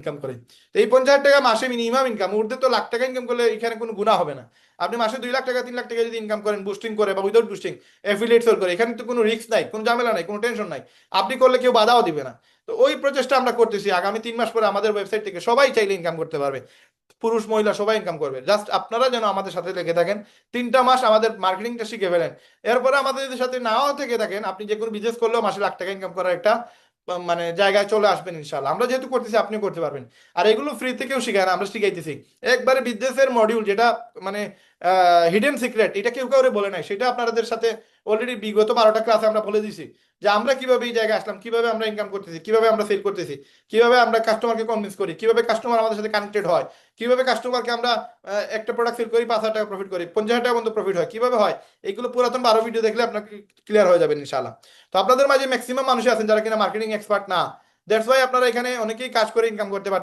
Income করে। তো এই 50,000 টাকা মাসে মিনিমাম ইনকাম, ঊর্ধ্বে তো লাখ টাকা ইনকাম করলে এখানে কোনো গুণা হবে না। আপনি মাসে 2 লাখ টাকা 3 লাখ টাকা যদি ইনকাম করেন বুস্টিং করে বা উইদাউট বুস্টিং, এফিলিয়েট সেল করে, এখানে তো কোনো রিস্ক নাই, কোনো ঝামেলা নাই, কোনো টেনশন নাই। আপনি করলে কেউ বাধাও দিবে না। তো ওই প্রচেষ্টা আমরা করতেছি। আগামী 3 মাস পরে আমাদের ওয়েবসাইট থেকে সবাই চাইলে ইনকাম করতে পারবে, পুরুষ মহিলা সবাই ইনকাম করবে। জাস্ট আপনারা যেন আমাদের সাথে লেগে থাকেন, 3টা মাস আমাদের মার্কেটিংটা শিখে ফেলেন। এরপরে আমাদের যদি সাথে নাও থেকে থাকেন, আপনি যে কোনো বিজনেস করলেও মাসে লাখ টাকা ইনকাম করার একটা মানে জায়গায় চলে আসবেন ইনশাল্লাহ। আমরা যেহেতু করতেছি আপনিও করতে পারবেন। আর এগুলো ফ্রিতে কেউ শিখায় না, আমরা শিখাইতেছি। একবারে বিজনেসের মডিউল যেটা মানে হিডেন সিক্রেট, এটা কেউ কাউরে বলে নাই, সেটা আপনাদের সাথে অলরেডি বিগত 12টা ক্লাসে আমরা বলে দিছি যে আমরা কিভাবে এই জায়গায় আসলাম, কিভাবে আমরা ইনকাম করতেছি, কিভাবে আমরা সেল করতেছি, কিভাবে আমরা কাস্টমারকে কনভিন্স করি, কিভাবে কাস্টমার আমাদের সাথে কানেক্টেড হয়, কিভাবে কাস্টমারকে আমরা একটা প্রোডাক্ট সেল করি 5,000 টাকা প্রফিট করি, 50,000 টাকা পর্যন্ত প্রফিট হয় কিভাবে হয়। এগুলো পুরাতন 12 ভিডিও দেখলে আপনাকে ক্লিয়ার হয়ে যাবে ইনশাআল্লাহ। তো আপনাদের মাঝে ম্যাক্সিমাম মানুষ আছেন যারা কিনা মার্কেটিং এক্সপার্ট না, দ্যাটস ওয়াই আপনারা এখানে অনেকেই কাজ করে ইনকাম করতে পারেন।